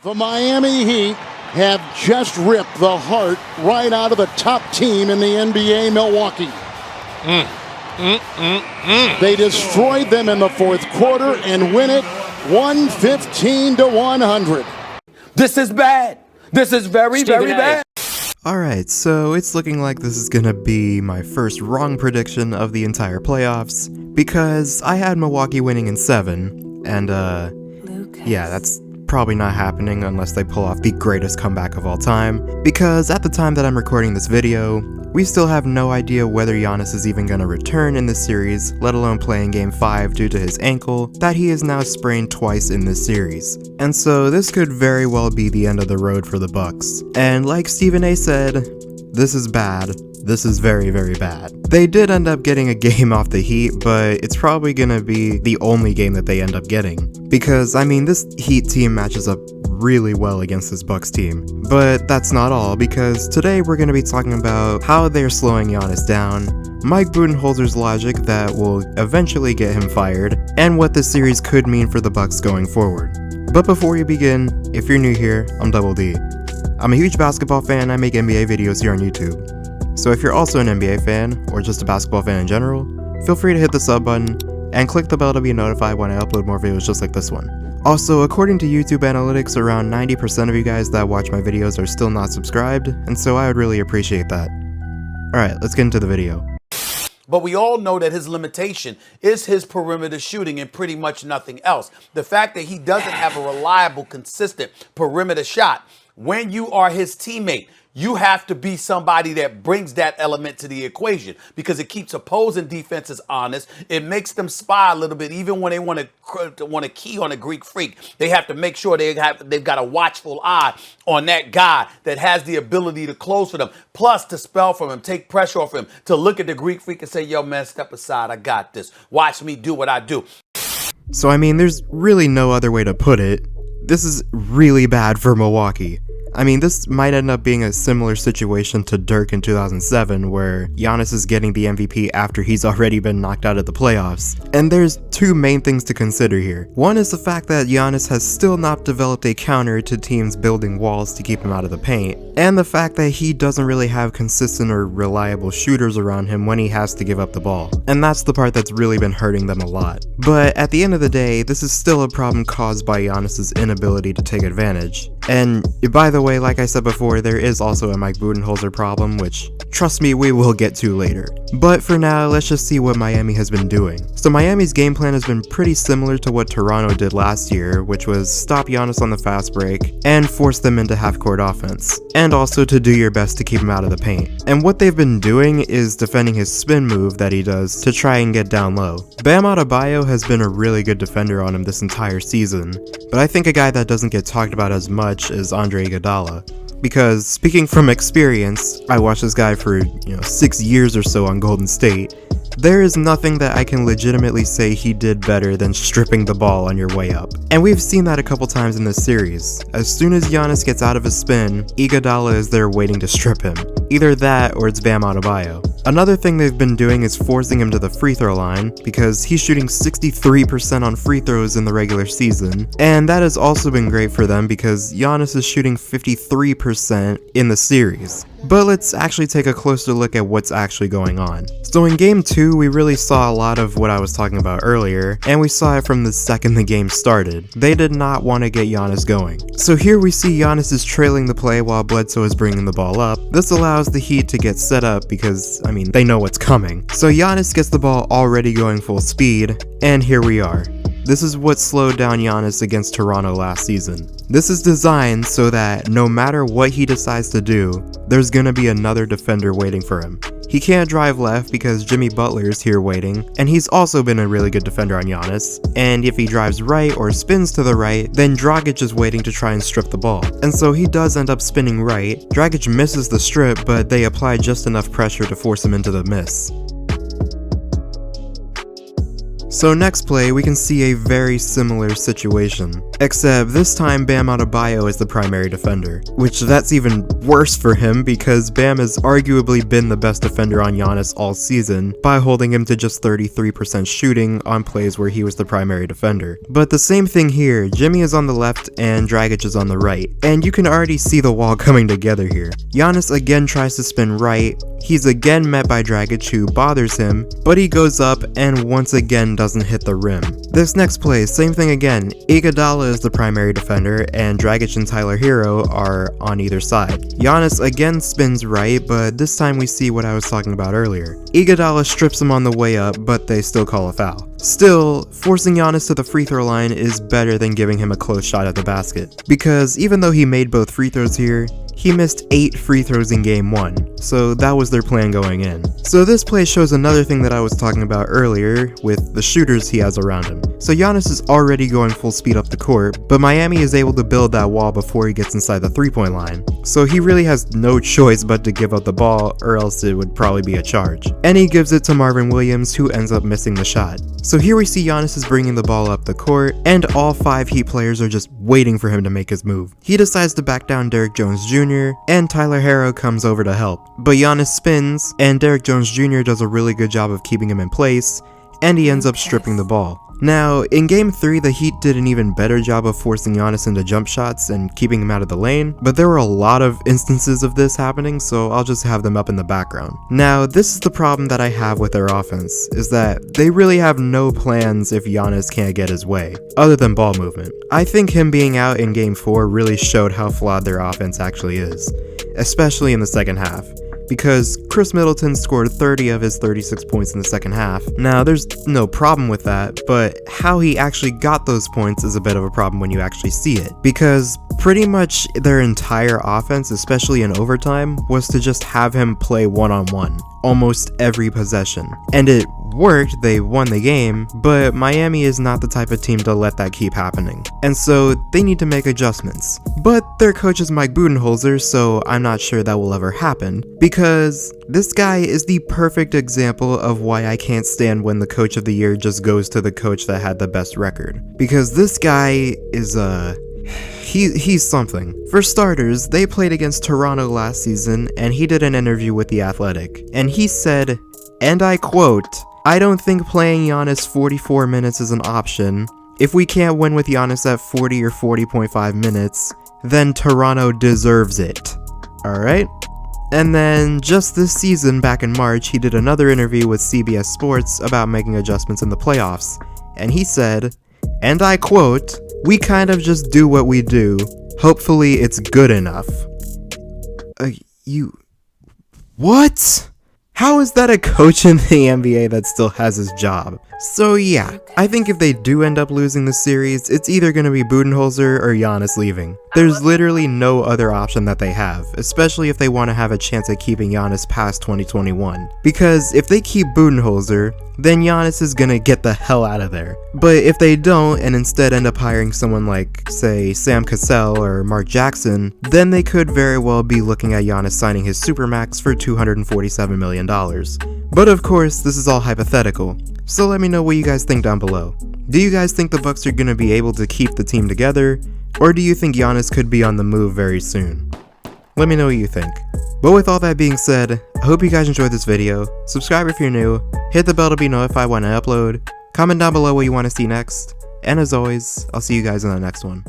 The Miami Heat have just ripped the heart right out of the top team in the NBA, Milwaukee. They destroyed them in the fourth quarter and win it 115-100. This is bad. This is very, very bad. Alright, so it's looking like this is gonna be my first wrong prediction of the entire playoffs, because I had Milwaukee winning in 7, and yeah, that's probably not happening unless they pull off the greatest comeback of all time, because at the time that I'm recording this video, we still have no idea whether Giannis is even going to return in this series, let alone play in Game 5 due to his ankle that he has now sprained twice in this series. And so this could very well be the end of the road for the Bucks. And like Stephen A said, this is bad. This is very, very bad. They did end up getting a game off the Heat, but it's probably gonna be the only game that they end up getting. Because, I mean, this Heat team matches up really well against this Bucks team. But that's not all, because today we're gonna be talking about how they're slowing Giannis down, Mike Budenholzer's logic that will eventually get him fired, and what this series could mean for the Bucks going forward. But before we begin, if you're new here, I'm Double D. I'm a huge basketball fan. I make NBA videos here on YouTube. So if you're also an NBA fan, or just a basketball fan in general, feel free to hit the sub button, and click the bell to be notified when I upload more videos just like this one. Also, according to YouTube analytics, around 90% of you guys that watch my videos are still not subscribed, and so I would really appreciate that. Alright, let's get into the video. But we all know that his limitation is his perimeter shooting and pretty much nothing else. The fact that he doesn't have a reliable, consistent perimeter shot, when you are his teammate, you have to be somebody that brings that element to the equation, because it keeps opposing defenses honest. It makes them spy a little bit, even when they want to key on a Greek freak. They have to make sure they've got a watchful eye on that guy that has the ability to close for them, plus to spell from him, take pressure off him, to look at the Greek freak and say, yo, man, step aside. I got this. Watch me do what I do. So, I mean, there's really no other way to put it. This is really bad for Milwaukee. I mean, this might end up being a similar situation to Dirk in 2007, where Giannis is getting the MVP after he's already been knocked out of the playoffs. And there's two main things to consider here. One is the fact that Giannis has still not developed a counter to teams building walls to keep him out of the paint, and the fact that he doesn't really have consistent or reliable shooters around him when he has to give up the ball. And that's the part that's really been hurting them a lot. But at the end of the day, this is still a problem caused by Giannis's inability to take advantage. And by the way, like I said before, there is also a Mike Budenholzer problem, which, trust me, we will get to later. But for now, let's just see what Miami has been doing. So Miami's game plan has been pretty similar to what Toronto did last year, which was stop Giannis on the fast break and force them into half-court offense, and also to do your best to keep him out of the paint. And what they've been doing is defending his spin move that he does to try and get down low. Bam Adebayo has been a really good defender on him this entire season, but I think a guy that doesn't get talked about as much is Andre Iguodala. Because, speaking from experience, I watched this guy for, 6 years or so on Golden State. There is nothing that I can legitimately say he did better than stripping the ball on your way up. And we've seen that a couple times in this series. As soon as Giannis gets out of his spin, Iguodala is there waiting to strip him. Either that or it's Bam Adebayo. Another thing they've been doing is forcing him to the free throw line, because he's shooting 63% on free throws in the regular season, and that has also been great for them because Giannis is shooting 53% in the series. But let's actually take a closer look at what's actually going on. So in Game 2, we really saw a lot of what I was talking about earlier, and we saw it from the second the game started. They did not want to get Giannis going. So here we see Giannis is trailing the play while Bledsoe is bringing the ball up. This allows the Heat to get set up because, they know what's coming. So Giannis gets the ball already going full speed, and here we are. This is what slowed down Giannis against Toronto last season. This is designed so that no matter what he decides to do, there's gonna be another defender waiting for him. He can't drive left because Jimmy Butler is here waiting, and he's also been a really good defender on Giannis. And if he drives right or spins to the right, then Dragic is waiting to try and strip the ball. And so he does end up spinning right. Dragic misses the strip, but they apply just enough pressure to force him into the miss. So next play, we can see a very similar situation, except this time Bam Adebayo is the primary defender, which that's even worse for him because Bam has arguably been the best defender on Giannis all season by holding him to just 33% shooting on plays where he was the primary defender. But the same thing here, Jimmy is on the left and Dragic is on the right, and you can already see the wall coming together here. Giannis again tries to spin right, he's again met by Dragic who bothers him, but he goes up and once again doesn't hit the rim. This next play, same thing again, Iguodala is the primary defender and Dragic and Tyler Hero are on either side. Giannis again spins right, but this time we see what I was talking about earlier. Iguodala strips him on the way up, but they still call a foul. Still, forcing Giannis to the free throw line is better than giving him a close shot at the basket, because even though he made both free throws here, he missed 8 free throws in game 1, so that was their plan going in. So this play shows another thing that I was talking about earlier with the shooters he has around him. So Giannis is already going full speed up the court, but Miami is able to build that wall before he gets inside the 3-point line. So he really has no choice but to give up the ball or else it would probably be a charge. And he gives it to Marvin Williams who ends up missing the shot. So here we see Giannis is bringing the ball up the court and all 5 Heat players are just waiting for him to make his move. He decides to back down Derrick Jones Jr. and Tyler Hero comes over to help. But Giannis spins and Derrick Jones Jr. does a really good job of keeping him in place and he ends up stripping the ball. Now, in game 3, the Heat did an even better job of forcing Giannis into jump shots and keeping him out of the lane, but there were a lot of instances of this happening, so I'll just have them up in the background. Now, this is the problem that I have with their offense, is that they really have no plans if Giannis can't get his way, other than ball movement. I think him being out in game 4 really showed how flawed their offense actually is, especially in the second half. Because Chris Middleton scored 30 of his 36 points in the second half. Now, there's no problem with that, but how he actually got those points is a bit of a problem when you actually see it. Because pretty much their entire offense, especially in overtime, was to just have him play one-on-one almost every possession. And it worked, they won the game, but Miami is not the type of team to let that keep happening. And so they need to make adjustments. But their coach is Mike Budenholzer, so I'm not sure that will ever happen, because this guy is the perfect example of why I can't stand when the coach of the year just goes to the coach that had the best record. Because this guy is he's something. For starters, they played against Toronto last season and he did an interview with The Athletic, and he said, and I quote, "I don't think playing Giannis 44 minutes is an option. If we can't win with Giannis at 40 or 40.5 minutes, then Toronto deserves it." Alright? And then just this season, back in March, he did another interview with CBS Sports about making adjustments in the playoffs, and he said, and I quote, "We kind of just do what we do. Hopefully it's good enough." What? How is that a coach in the NBA that still has his job? So yeah, I think if they do end up losing the series, it's either going to be Budenholzer or Giannis leaving. There's literally no other option that they have, especially if they want to have a chance at keeping Giannis past 2021. Because if they keep Budenholzer, then Giannis is gonna get the hell out of there. But if they don't and instead end up hiring someone like, say, Sam Cassell or Mark Jackson, then they could very well be looking at Giannis signing his Supermax for $247 million. But of course, this is all hypothetical, so let me know what you guys think down below. Do you guys think the Bucks are gonna be able to keep the team together, or do you think Giannis could be on the move very soon? Let me know what you think. But with all that being said, I hope you guys enjoyed this video. Subscribe if you're new, hit the bell to be notified when I upload, comment down below what you want to see next, and as always, I'll see you guys in the next one.